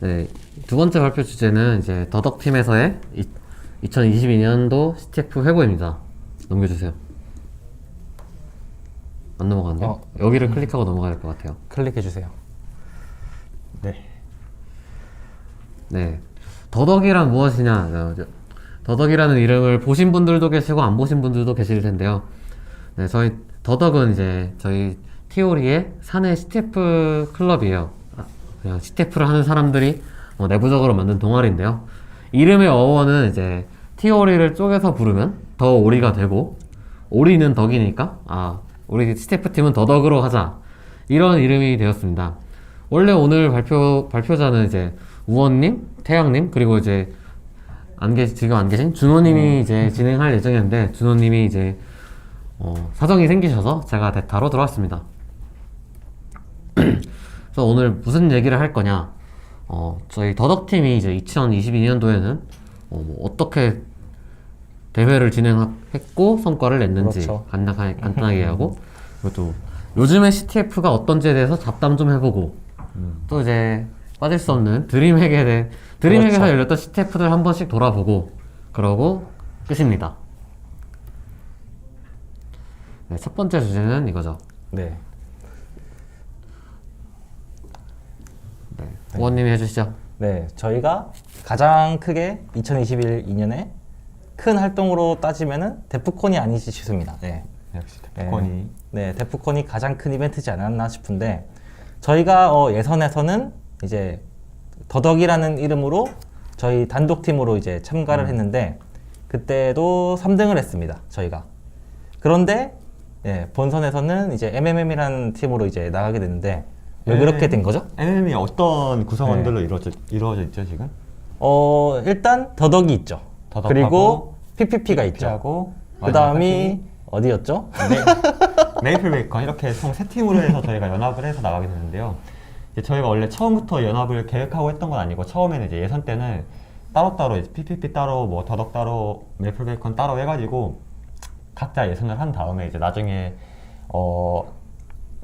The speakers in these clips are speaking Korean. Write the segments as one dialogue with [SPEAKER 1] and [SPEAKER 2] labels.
[SPEAKER 1] 네, 두 번째 발표 주제는 이제 더덕팀에서의 2022년도 CTF 회고입니다. 넘겨주세요. 안 넘어가는데요? 여기를 클릭하고 넘어가야 될 것 같아요.
[SPEAKER 2] 클릭해주세요.
[SPEAKER 3] 네.
[SPEAKER 1] 네, 더덕이란 무엇이냐? 더덕이라는 이름을 보신 분들도 계시고 안 보신 분들도 계실 텐데요. 네, 저희 더덕은 이제 저희 티오리의 사내 CTF 클럽이에요. 그냥 CTF를 하는 사람들이 내부적으로 만든 동아리인데요. 이름의 어원은 이제 티오리를 쪼개서 부르면 더 오리가 되고, 오리는 덕이니까 우리 CTF 팀은 더덕으로 하자, 이런 이름이 되었습니다. 원래 오늘 발표자는 이제 우원님, 태양님, 그리고 이제 지금 안 계신 준호님이 이제 진행할 예정이었는데, 준호님이 이제 사정이 생기셔서 제가 대타로 들어왔습니다. 그래서 오늘 무슨 얘기를 할 거냐? 저희 더덕팀이 이제 2022년도에는 어떻게 대회를 진행했고 성과를 냈는지
[SPEAKER 2] 그렇죠.
[SPEAKER 1] 간단하게 하고, 그리고 또 요즘의 CTF가 어떤지에 대해서 잡담 좀 해보고, 또 이제 빠질 수 없는 드림핵에서
[SPEAKER 2] 그렇죠.
[SPEAKER 1] 열렸던 CTF들 한 번씩 돌아보고, 그러고 끝입니다. 네, 첫 번째 주제는 이거죠.
[SPEAKER 2] 네.
[SPEAKER 1] 우원님이 해주시죠.
[SPEAKER 2] 네, 저희가 가장 크게 2021년에 큰 활동으로 따지면은 데프콘이 아니지 싶습니다. 네.
[SPEAKER 3] 역시 데프콘이.
[SPEAKER 2] 네, 데프콘이 가장 큰 이벤트지 않았나 싶은데, 저희가 예선에서는 이제 더덕이라는 이름으로 저희 단독팀으로 이제 참가를 했는데, 그때도 3등을 했습니다. 저희가. 그런데 본선에서는 이제 MMM이라는 팀으로 이제 나가게 됐는데, 왜 그렇게 된 거죠?
[SPEAKER 3] MM이 어떤 구성원들로 이루어져 있죠 지금?
[SPEAKER 2] 일단 더덕이 있죠.
[SPEAKER 3] 더덕하고
[SPEAKER 2] 그리고 PPP가 있죠.
[SPEAKER 3] 하고
[SPEAKER 2] 그 다음이 어디였죠?
[SPEAKER 3] 메이플 베이컨, 이렇게 총 세 팀으로 해서 저희가 연합을 해서 나가게 됐는데요. 이제 저희가 원래 처음부터 연합을 계획하고 했던 건 아니고, 처음에는 이제 예선 때는 따로따로 이제 PPP 따로, 뭐 더덕 따로, 메이플 베이컨 따로 해가지고 각자 예선을 한 다음에 이제 나중에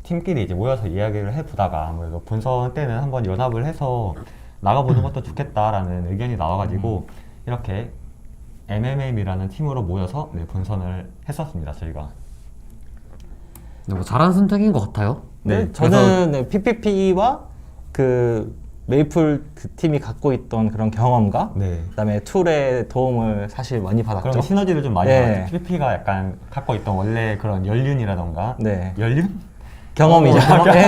[SPEAKER 3] 팀끼리 이제 모여서 이야기를 해보다가 아무래도 본선 때는 한번 연합을 해서 나가보는 것도 좋겠다라는 의견이 나와가지고 이렇게 MMM이라는 팀으로 모여서 본선을 했었습니다, 저희가.
[SPEAKER 1] 뭐 잘한 선택인 것 같아요.
[SPEAKER 2] 네, 저는 PPP와 그 메이플 그 팀이 갖고 있던 그런 경험과 그다음에 툴의 도움을 사실 많이 받았죠.
[SPEAKER 3] 그런 시너지를 좀 많이
[SPEAKER 2] 네.
[SPEAKER 3] 받았죠. PPP가 약간 갖고 있던 원래 그런 연륜이라던가 연륜?
[SPEAKER 2] 경험이죠.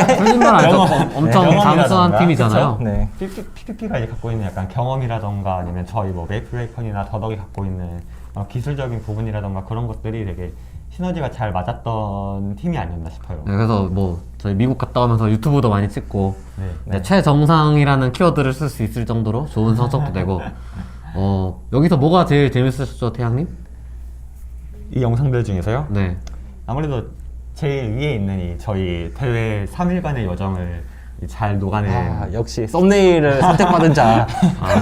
[SPEAKER 1] 틀린 건 아니죠. 엄청
[SPEAKER 3] 경험이라던가.
[SPEAKER 1] 장수한 팀이잖아요.
[SPEAKER 3] 그쵸?
[SPEAKER 2] 네.
[SPEAKER 3] PPP가 이제 갖고 있는 약간 경험이라던가, 아니면 저희 뭐 메이플베이컨이나 더덕이 갖고 있는 기술적인 부분이라던가, 그런 것들이 되게 시너지가 잘 맞았던 팀이 아니었나 싶어요.
[SPEAKER 1] 네, 그래서 뭐 저희 미국 갔다 오면서 유튜브도 많이 찍고,
[SPEAKER 3] 네.
[SPEAKER 1] 최정상이라는 키워드를 쓸 수 있을 정도로 좋은 성적도 내고. 여기서 뭐가 제일 재밌으셨죠, 태양님?
[SPEAKER 3] 이 영상들 중에서요?
[SPEAKER 1] 네.
[SPEAKER 3] 아무래도 제일 위에 있는 이 저희 대회 3일간의 여정을 잘 녹아낸
[SPEAKER 2] 역시 썸네일을 선택받은 자.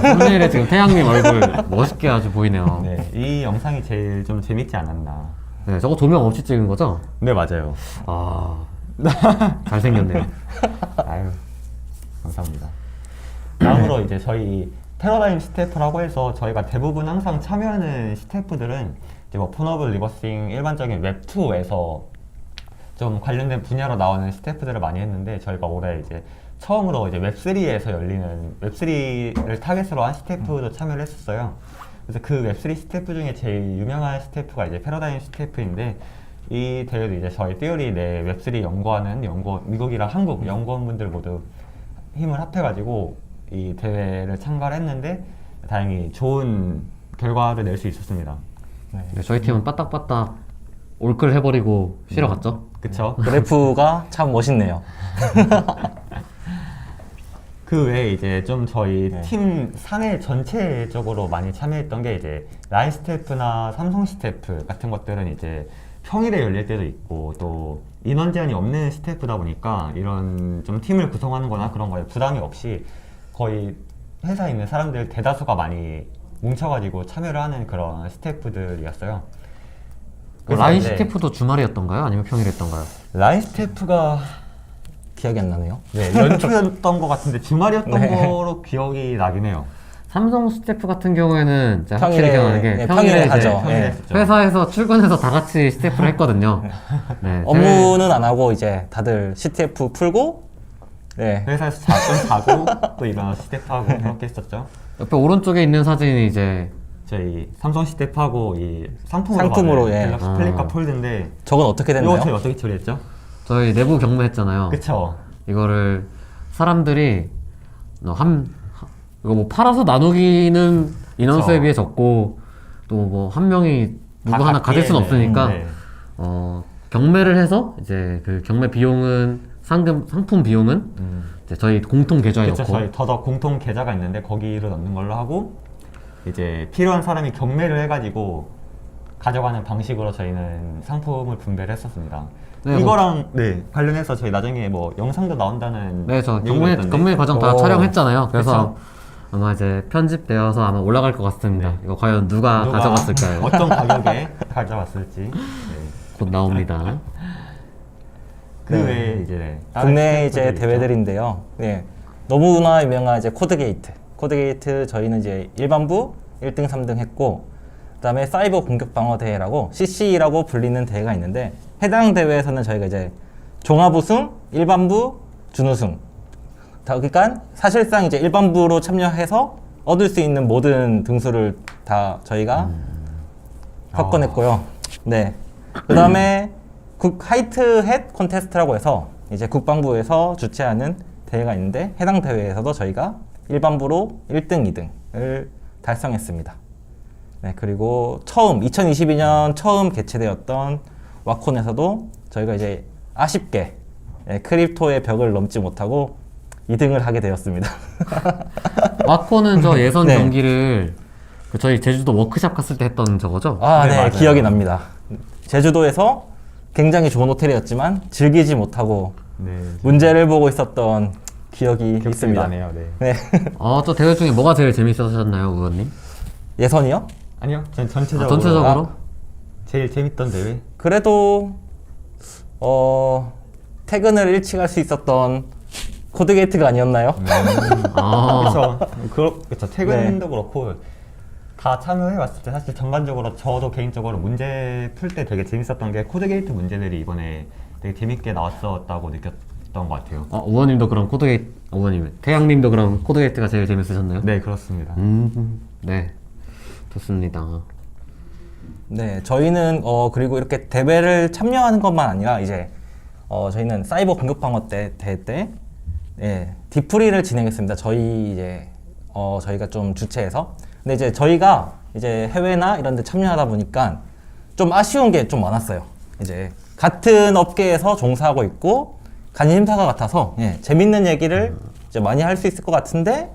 [SPEAKER 1] 썸네일에 지금 태양님 얼굴 멋있게 아주 보이네요.
[SPEAKER 3] 네, 이 영상이 제일 좀 재밌지 않았나.
[SPEAKER 1] 네, 저거 조명 없이 찍은 거죠?
[SPEAKER 3] 네, 맞아요.
[SPEAKER 1] 잘생겼네요.
[SPEAKER 3] 아유, 감사합니다. 다음으로 이제 저희 패러다임 스태프라고 해서 저희가 대부분 항상 참여하는 스태프들은 이제 뭐 폰업을 리버싱 일반적인 웹2에서 좀 관련된 분야로 나오는 스태프들을 많이 했는데, 저희가 올해 이제 처음으로 이제 웹3에서 열리는 웹3를 타겟으로 한 스태프도 참여를 했었어요. 그래서 그 웹3 스태프 중에 제일 유명한 스태프가 이제 패러다임 스태프인데, 이 대회도 이제 저희 띠오리 내 웹3 연구하는 미국이랑 한국 연구원분들 모두 힘을 합해가지고 이 대회를 참가를 했는데, 다행히 좋은 결과를 낼 수 있었습니다.
[SPEAKER 1] 네, 저희 팀은 빠딱빠딱 올클 해버리고 쉬러 갔죠?
[SPEAKER 3] 그쵸?
[SPEAKER 2] 그래프가 참 멋있네요.
[SPEAKER 3] 그 외에 이제 좀 저희 팀 사내 전체적으로 많이 참여했던 게, 이제 라인 스태프나 삼성 스태프 같은 것들은 이제 평일에 열릴 때도 있고, 또 인원 제한이 없는 스태프다 보니까 이런 좀 팀을 구성하는 거나 그런 거에 부담이 없이 거의 회사에 있는 사람들 대다수가 많이 뭉쳐가지고 참여를 하는 그런 스태프들이었어요.
[SPEAKER 1] 라인 스태프도 주말이었던가요? 아니면 평일이었던가요?
[SPEAKER 3] 라인 스태프가
[SPEAKER 2] 기억이 안 나네요.
[SPEAKER 3] 네, 연초였던 것 같은데 주말이었던
[SPEAKER 2] 네.
[SPEAKER 3] 거로 기억이 나긴 해요.
[SPEAKER 1] 삼성 스태프 같은 경우에는 제가
[SPEAKER 2] 평일에,
[SPEAKER 1] 확실히 기억나는 게
[SPEAKER 2] 네,
[SPEAKER 1] 평일에
[SPEAKER 2] 평일에
[SPEAKER 1] 이제
[SPEAKER 2] 하죠.
[SPEAKER 3] 평일에
[SPEAKER 2] 네.
[SPEAKER 3] 했었죠.
[SPEAKER 1] 회사에서 출근해서 다 같이 스태프를 했거든요. 네,
[SPEAKER 2] 업무는 안 하고 이제 다들 CTF 풀고 네.
[SPEAKER 3] 회사에서 자고 또 일어나서 스텝하고 그렇게 했었죠.
[SPEAKER 1] 옆에 오른쪽에 있는 사진이 이제
[SPEAKER 3] 저희 삼성 스텝하고 이
[SPEAKER 2] 상품으로,
[SPEAKER 3] 받은
[SPEAKER 2] 예.
[SPEAKER 3] 갤럭시
[SPEAKER 1] 아.
[SPEAKER 3] 플립카 폴드인데
[SPEAKER 2] 저건 어떻게 됐나요?
[SPEAKER 3] 이거 저희 어떻게 처리했죠?
[SPEAKER 1] 저희 내부 경매했잖아요.
[SPEAKER 3] 그쵸?
[SPEAKER 1] 이거를 사람들이 이거 뭐 팔아서 나누기는 인원수에
[SPEAKER 3] 그쵸.
[SPEAKER 1] 비해 적고 또 뭐 한 명이 누구
[SPEAKER 3] 다
[SPEAKER 1] 하나 가질 수는
[SPEAKER 3] 갖기에는,
[SPEAKER 1] 없으니까
[SPEAKER 3] 네.
[SPEAKER 1] 경매를 해서 이제 그 경매 비용은 상품 비용은 이제 저희 공통 계좌에
[SPEAKER 3] 그쵸,
[SPEAKER 1] 넣고
[SPEAKER 3] 저희 더덕 공통 계좌가 있는데 거기를 넣는 걸로 하고 이제 필요한 사람이 경매를 해가지고 가져가는 방식으로 저희는 상품을 분배를 했었습니다.
[SPEAKER 1] 네,
[SPEAKER 3] 이거랑 관련해서 저희 나중에 뭐 영상도 나온다는
[SPEAKER 1] 네, 저
[SPEAKER 3] 얘기가
[SPEAKER 1] 경매
[SPEAKER 3] 있던데.
[SPEAKER 1] 경매 과정 다
[SPEAKER 2] 오.
[SPEAKER 1] 촬영했잖아요. 그래서
[SPEAKER 3] 그쵸?
[SPEAKER 1] 아마 이제 편집되어서 아마 올라갈 것 같습니다.
[SPEAKER 3] 네.
[SPEAKER 1] 이거 과연 누가 가져갔을까요?
[SPEAKER 3] 어떤 가격에 가져갔을지. 네.
[SPEAKER 1] 곧 나옵니다.
[SPEAKER 3] 그
[SPEAKER 2] 네.
[SPEAKER 3] 외에 이제 다른
[SPEAKER 2] 국내 이제
[SPEAKER 3] 스태프들이 있죠.
[SPEAKER 2] 대회들인데요. 네. 너무나 유명한 이제 코드게이트. 코드게이트 저희는 이제 일반부 1등, 3등 했고, 그다음에 사이버 공격 방어 대회라고 CC라고 불리는 대회가 있는데 해당 대회에서는 저희가 이제 종합 우승, 일반부, 준우승. 그러니까 사실상 이제 일반부로 참여해서 얻을 수 있는 모든 등수를 다 저희가 섞어냈고요. 네. 그다음에 하이트 햇 콘테스트라고 해서 이제 국방부에서 주최하는 대회가 있는데 해당 대회에서도 저희가 일반부로 1등, 2등을 달성했습니다. 네, 그리고 2022년 처음 개최되었던 와콘에서도 저희가 이제 아쉽게 크립토의 벽을 넘지 못하고 2등을 하게 되었습니다.
[SPEAKER 1] 와코는 저 예선
[SPEAKER 2] 네.
[SPEAKER 1] 경기를 그 저희 제주도 워크샵 갔을 때 했던 저거죠?
[SPEAKER 2] 아,
[SPEAKER 3] 네,
[SPEAKER 2] 네,
[SPEAKER 3] 맞아요.
[SPEAKER 2] 기억이 납니다. 제주도에서 굉장히 좋은 호텔이었지만 즐기지 못하고
[SPEAKER 3] 네.
[SPEAKER 2] 문제를 보고 있었던 기억이
[SPEAKER 3] 기억이
[SPEAKER 2] 있습니다.
[SPEAKER 3] 나네요. 네.
[SPEAKER 2] 네.
[SPEAKER 1] 또 대회 중에 뭐가 제일 재밌으셨나요, 의원님?
[SPEAKER 2] 예선이요?
[SPEAKER 3] 아니요, 전 전체적으로
[SPEAKER 1] 전체적으로?
[SPEAKER 3] 제일 재밌던 대회.
[SPEAKER 2] 그래도 퇴근을 일찍 할 수 있었던 코드게이트가 아니었나요?
[SPEAKER 1] 아,
[SPEAKER 3] 그렇죠. 퇴근도 그렇고 다 참여해 왔을 때 사실 전반적으로 저도 개인적으로 문제 풀 때 되게 재밌었던 게 코드게이트 문제들이 이번에 되게 재밌게 나왔었다고 느꼈던 것 같아요.
[SPEAKER 1] 의원님도 그럼 의원님, 태양님도 그럼 코드게이트가 제일 재밌으셨나요?
[SPEAKER 3] 네, 그렇습니다.
[SPEAKER 1] 네, 좋습니다.
[SPEAKER 2] 네, 저희는 그리고 이렇게 대회를 참여하는 것만 아니라 이제 저희는 사이버 공격 방어 대회 때 디프리를 진행했습니다. 저희가 좀 주최해서. 근데 이제 저희가 이제 해외나 이런 데 참여하다 보니까 좀 아쉬운 게 좀 많았어요. 이제 같은 업계에서 종사하고 있고 관심사가 같아서 재밌는 얘기를 이제 많이 할 수 있을 것 같은데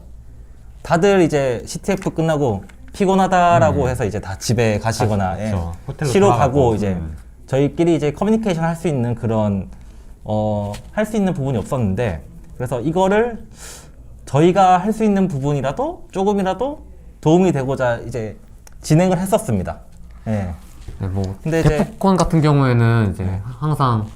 [SPEAKER 2] 다들 이제 CTF 끝나고 피곤하다라고 해서 이제 다 집에 가시거나
[SPEAKER 3] 그렇죠. 호텔로
[SPEAKER 2] 쉬러
[SPEAKER 3] 돌아가고.
[SPEAKER 2] 가고 이제 저희끼리 이제 커뮤니케이션 할 수 있는 그런 할 수 있는 부분이 없었는데 그래서 이거를 저희가 할 수 있는 부분이라도 조금이라도 도움이 되고자 이제 진행을 했었습니다. 네.
[SPEAKER 1] 네, 뭐
[SPEAKER 2] 근데 이제-
[SPEAKER 1] 데프콘 같은 경우에는 이제 항상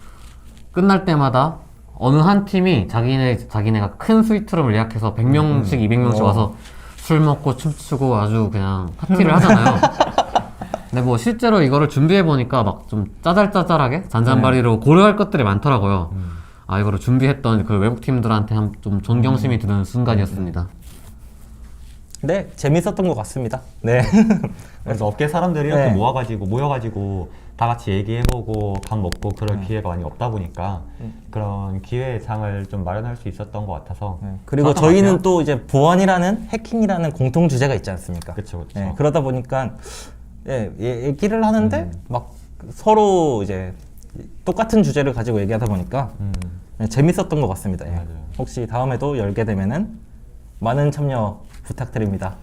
[SPEAKER 1] 끝날 때마다 어느 한 팀이 자기네가 큰 스위트룸을 예약해서 100명씩, 200명씩 와서 술 먹고 춤추고 아주 그냥 파티를 하잖아요. 근데 뭐 실제로 이거를 준비해 보니까 막 좀 짜잘짜잘하게 잔잔바리로 고려할 것들이 많더라고요. 이거를 준비했던 그 외국 팀들한테 좀 존경심이 드는 순간이었습니다.
[SPEAKER 2] 네, 재밌었던 것 같습니다. 네.
[SPEAKER 3] 그래서 업계 사람들이 이렇게
[SPEAKER 2] 네.
[SPEAKER 3] 모여가지고 다 같이 얘기해보고 밥 먹고 그럴 기회가 많이 없다 보니까 그런 기회의 장을 좀 마련할 수 있었던 것 같아서
[SPEAKER 2] 그리고
[SPEAKER 3] 좋았던 것
[SPEAKER 2] 저희는
[SPEAKER 3] 같아요.
[SPEAKER 2] 또 이제 보안이라는 해킹이라는 공통 주제가 있지 않습니까?
[SPEAKER 3] 그쵸.
[SPEAKER 2] 그러다 보니까 얘기를 하는데 막 서로 이제 똑같은 주제를 가지고 얘기하다 보니까 재밌었던 것 같습니다.
[SPEAKER 3] 맞아요.
[SPEAKER 2] 혹시 다음에도 열게 되면은 많은 참여 부탁드립니다.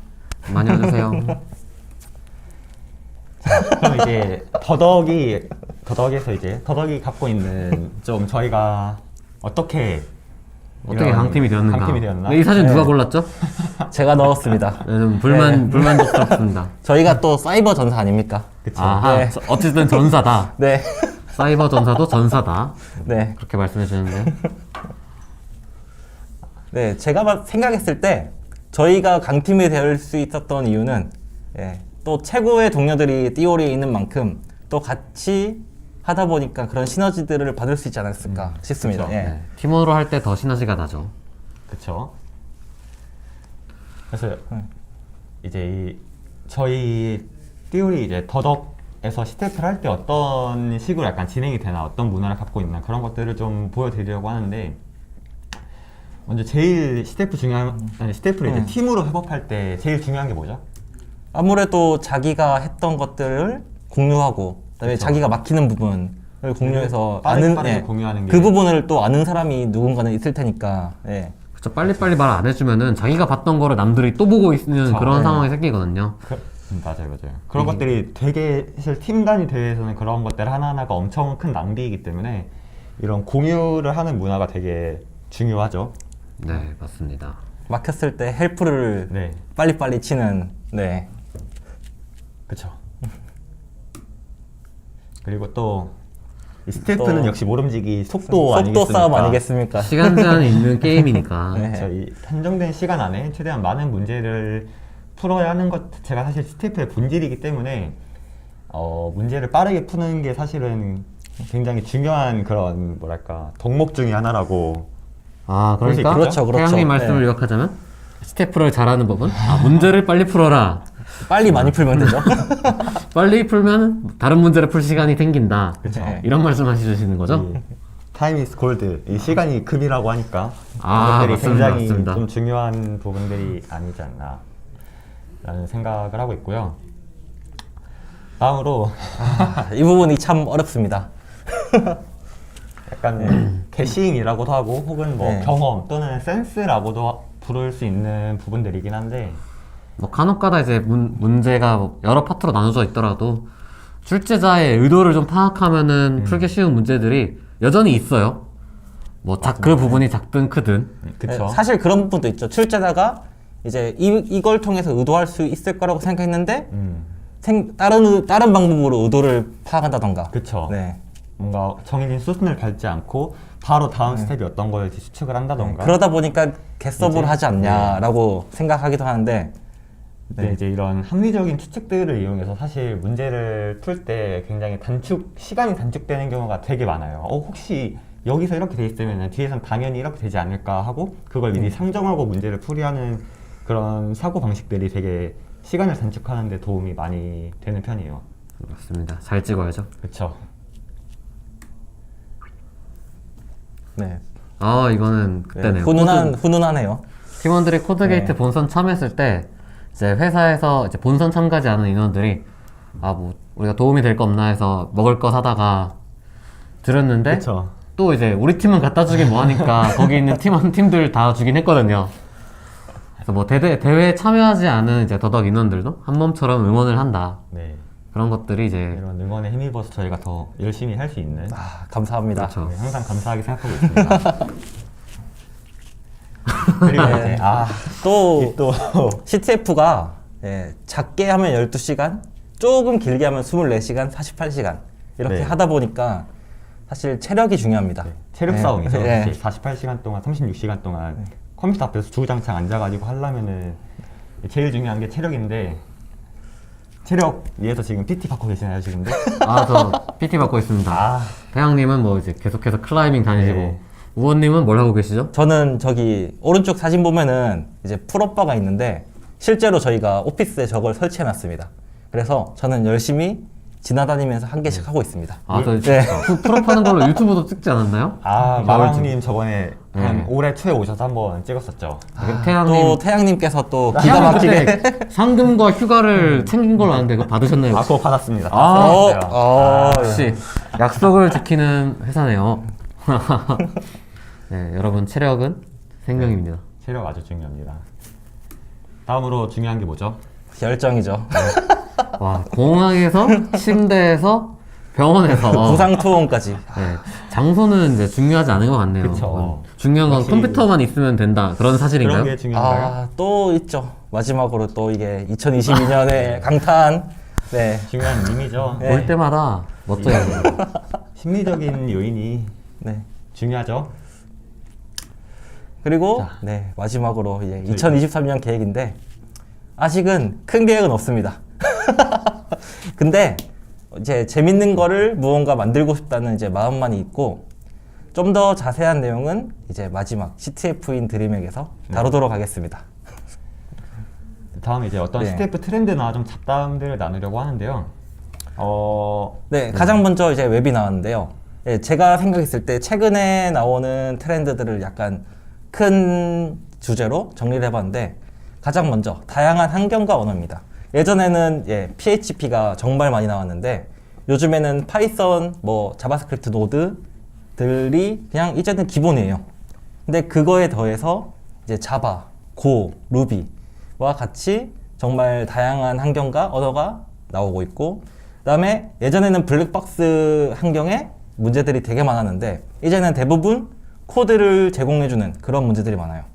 [SPEAKER 1] 많이 와주세요.
[SPEAKER 3] 그럼 이제 더덕이 갖고 있는 좀 저희가 어떻게 이런
[SPEAKER 1] 강팀이 되었는가?
[SPEAKER 3] 강팀이 되었나?
[SPEAKER 1] 이 사진 누가 골랐죠?
[SPEAKER 2] 제가 넣었습니다.
[SPEAKER 1] 네, 좀 불만족스럽습니다.
[SPEAKER 2] 저희가 또 사이버 전사 아닙니까?
[SPEAKER 3] 그쵸.
[SPEAKER 1] 아하,
[SPEAKER 2] 네.
[SPEAKER 1] 어쨌든 전사다.
[SPEAKER 2] 네.
[SPEAKER 1] 사이버 전사도 전사다.
[SPEAKER 2] 네.
[SPEAKER 1] 그렇게 말씀해 주는데.
[SPEAKER 2] 네, 제가 생각했을 때 저희가 강팀이 될 수 있었던 이유는 예, 또 최고의 동료들이 띠오리에 있는 만큼 또 같이 하다 보니까 그런 시너지들을 받을 수 있지 않았을까 싶습니다.
[SPEAKER 3] 그쵸.
[SPEAKER 2] 예.
[SPEAKER 1] 네, 팀원으로 할 때 더 시너지가 나죠.
[SPEAKER 3] 그쵸. 그래서 이제 저희 띠오리 이제 더덕에서 스태프를 할 때 어떤 식으로 약간 진행이 되나, 어떤 문화를 갖고 있나, 그런 것들을 좀 보여드리려고 하는데, 먼저 제일 스태프를 이제 팀으로 협업할 때 제일 중요한 게 뭐죠?
[SPEAKER 2] 아무래도 자기가 했던 것들을 공유하고 그다음에
[SPEAKER 3] 그쵸.
[SPEAKER 2] 자기가 막히는 부분을 공유해서
[SPEAKER 3] 빠르게 공유하는
[SPEAKER 2] 그
[SPEAKER 3] 게.
[SPEAKER 2] 부분을 또 아는 사람이 누군가는 있을 테니까 예.
[SPEAKER 1] 그쵸, 빨리빨리 말 안 해주면은 자기가 봤던 거를 남들이 또 보고 있는
[SPEAKER 3] 그쵸.
[SPEAKER 1] 그런
[SPEAKER 2] 네.
[SPEAKER 1] 상황이 생기거든요.
[SPEAKER 3] 맞아요. 그런 것들이 되게 사실 팀 단위 대회에서는 그런 것들 하나하나가 엄청 큰 낭비이기 때문에 이런 공유를 하는 문화가 되게 중요하죠.
[SPEAKER 1] 네, 맞습니다.
[SPEAKER 2] 막혔을 때 헬프를
[SPEAKER 3] 네,
[SPEAKER 2] 빨리빨리 치는 네.
[SPEAKER 3] 그쵸. 그리고 또 이 스태프는
[SPEAKER 2] 또
[SPEAKER 3] 역시 모름지기 속도
[SPEAKER 2] 속도
[SPEAKER 3] 아니겠습니까?
[SPEAKER 2] 싸움 아니겠습니까?
[SPEAKER 1] 시간 제한이 있는 게임이니까.
[SPEAKER 2] 네.
[SPEAKER 3] 저희 한정된 시간 안에 최대한 많은 문제를 풀어야 하는 것 자체가 사실 스태프의 본질이기 때문에 문제를 빠르게 푸는 게 사실은 굉장히 중요한 그런 뭐랄까 덕목 중에 하나라고.
[SPEAKER 1] 아,
[SPEAKER 3] 그럴 수
[SPEAKER 1] 그러니까
[SPEAKER 3] 있겠죠?
[SPEAKER 2] 그렇죠.
[SPEAKER 1] 태양님 말씀을
[SPEAKER 2] 네.
[SPEAKER 1] 요약하자면 스태프를 잘하는 법은 문제를 빨리 풀어라.
[SPEAKER 2] 빨리 많이 풀면 되죠.
[SPEAKER 1] 빨리 풀면 다른 문제를 풀 시간이 생긴다.
[SPEAKER 3] 그쵸.
[SPEAKER 2] 네.
[SPEAKER 1] 이런 말씀 하시는 거죠?
[SPEAKER 3] 타임 이즈 골드, 이 시간이 금이라고 하니까
[SPEAKER 1] 아,
[SPEAKER 3] 그것들이
[SPEAKER 1] 맞습니다,
[SPEAKER 3] 굉장히
[SPEAKER 1] 맞습니다.
[SPEAKER 3] 좀 중요한 부분들이 아니지 않나 라는 생각을 하고 있고요. 다음으로
[SPEAKER 2] 이 부분이 참 어렵습니다.
[SPEAKER 3] 약간 개시잉이라고도 하고 혹은 뭐
[SPEAKER 2] 네.
[SPEAKER 3] 경험 또는 센스라고도 부를 수 있는 부분들이긴 한데,
[SPEAKER 1] 뭐 간혹가다 이제 문제가 뭐 여러 파트로 나눠져 있더라도 출제자의 의도를 좀 파악하면은 풀기 쉬운 문제들이 여전히 있어요. 뭐 그 부분이 작든 크든.
[SPEAKER 3] 그쵸?
[SPEAKER 2] 네, 사실 그런 부분도 있죠. 출제자가 이제 이걸 통해서 의도할 수 있을 거라고 생각했는데 다른 방법으로 의도를 파악한다던가.
[SPEAKER 3] 그쵸.
[SPEAKER 2] 네.
[SPEAKER 3] 뭔가 정해진 수순을 밟지 않고 바로 다음 스텝이 어떤 거일지 추측을 한다던가.
[SPEAKER 2] 그러다 보니까 개서브를
[SPEAKER 3] 이제,
[SPEAKER 2] 하지 않냐라고 생각하기도 하는데
[SPEAKER 3] 근데 이제 이런 합리적인 추측들을 이용해서 사실 문제를 풀 때 굉장히 시간이 단축되는 경우가 되게 많아요. 혹시 여기서 이렇게 돼 있으면 뒤에선 당연히 이렇게 되지 않을까 하고 그걸 미리 상정하고 문제를 풀이하는 그런 사고 방식들이 되게 시간을 단축하는 데 도움이 많이 되는 편이에요.
[SPEAKER 1] 맞습니다. 잘 찍어야죠.
[SPEAKER 3] 그쵸?
[SPEAKER 2] 네.
[SPEAKER 1] 아, 이거는 그때네요.
[SPEAKER 2] 훈훈하네요.
[SPEAKER 1] 팀원들이 코드게이트
[SPEAKER 2] 네.
[SPEAKER 1] 본선 참여했을 때 이제 회사에서 이제 본선 참가하지 않은 인원들이 뭐 우리가 도움이 될 거 없나 해서 먹을 거 사다가 드렸는데
[SPEAKER 3] 그쵸?
[SPEAKER 1] 또 이제 우리 팀은 갖다 주긴 뭐하니까 거기 있는 팀들 다 주긴 했거든요. 그래서 뭐 대회에 참여하지 않은 이제 더덕 인원들도 한 몸처럼 응원을 한다.
[SPEAKER 3] 네.
[SPEAKER 1] 그런 것들이 이제
[SPEAKER 3] 이런 응원에 힘입어서 저희가 더 열심히 할 수 있는
[SPEAKER 2] 감사합니다.
[SPEAKER 1] 그렇죠.
[SPEAKER 3] 네, 항상 감사하게 생각하고 있습니다. 그리고 이제
[SPEAKER 2] 또 CTF가 작게 하면 12시간, 조금 길게 하면 24시간, 48시간 이렇게
[SPEAKER 3] 네.
[SPEAKER 2] 하다 보니까 사실 체력이 중요합니다.
[SPEAKER 3] 체력
[SPEAKER 2] 네.
[SPEAKER 3] 싸움이죠.
[SPEAKER 2] 네.
[SPEAKER 3] 48시간 동안, 36시간 동안 컴퓨터 앞에서 주구장창 앉아가지고 하려면은 제일 중요한 게 체력인데, 체력 위해서 지금 PT 받고 계시나요, 지금도?
[SPEAKER 1] 저 PT 받고 있습니다. 태양님은 뭐 이제 계속해서 클라이밍 다니시고
[SPEAKER 3] 네.
[SPEAKER 1] 우원님은 뭘 하고 계시죠?
[SPEAKER 2] 저는 저기 오른쪽 사진 보면은 이제 풀업바가 있는데 실제로 저희가 오피스에 저걸 설치해 놨습니다. 그래서 저는 열심히 지나다니면서 한 개씩 하고 있습니다.
[SPEAKER 1] 저
[SPEAKER 2] 네.
[SPEAKER 1] 풀업하는 걸로 유튜브도 찍지 않았나요?
[SPEAKER 3] 마랑님 저번에 한 올해 초에 오셔서 한번 찍었었죠.
[SPEAKER 1] 태양님
[SPEAKER 2] 또 태양님께서 또 기가 막히게
[SPEAKER 1] 그때 상금과 휴가를 챙긴 걸로 아는데 그거 받으셨나요?
[SPEAKER 3] 그거 받았습니다.
[SPEAKER 1] 아,
[SPEAKER 3] 받았어요.
[SPEAKER 1] 역시 약속을 지키는 회사네요. 네, 여러분 체력은 생명입니다.
[SPEAKER 3] 체력 아주 중요합니다. 다음으로 중요한 게 뭐죠?
[SPEAKER 2] 열정이죠.
[SPEAKER 1] 와, 공항에서 침대에서 병원에서
[SPEAKER 2] 부상 투혼까지.
[SPEAKER 1] 네, 장소는 이제 중요하지 않은 것 같네요.
[SPEAKER 3] 그쵸.
[SPEAKER 1] 중요한 건
[SPEAKER 3] 역시
[SPEAKER 1] 컴퓨터만 있으면 된다 그런 사실인가요?
[SPEAKER 3] 그런 게 중요한가요?
[SPEAKER 2] 또 있죠. 마지막으로 또 이게 2022년에 강탄. 네.
[SPEAKER 3] 중요한 밈이죠.
[SPEAKER 2] 네.
[SPEAKER 1] 볼 때마다 멋져요.
[SPEAKER 3] 심리적인 요인이
[SPEAKER 2] 네.
[SPEAKER 3] 중요하죠.
[SPEAKER 2] 그리고 네, 마지막으로 이제 2023년 계획인데 아직은 큰 계획은 없습니다. 근데 이제 재밌는 거를 무언가 만들고 싶다는 이제 마음만이 있고 좀 더 자세한 내용은 이제 마지막 CTF인 드림액에서 다루도록 하겠습니다.
[SPEAKER 3] 다음 이제 어떤
[SPEAKER 2] 네.
[SPEAKER 3] CTF 트렌드나 좀 잡담들을 나누려고 하는데요.
[SPEAKER 2] 네, 가장 먼저 이제 웹이 나왔는데요. 예, 제가 생각했을 때 최근에 나오는 트렌드들을 약간 큰 주제로 정리를 해봤는데 가장 먼저 다양한 환경과 언어입니다. 예전에는 PHP가 정말 많이 나왔는데 요즘에는 파이썬, 뭐 자바스크립트 노드들이 그냥 이제는 기본이에요. 근데 그거에 더해서 이제 자바, 고, 루비와 같이 정말 다양한 환경과 언어가 나오고 있고 그다음에 예전에는 블랙박스 환경에 문제들이 되게 많았는데 이제는 대부분 코드를 제공해주는 그런 문제들이 많아요.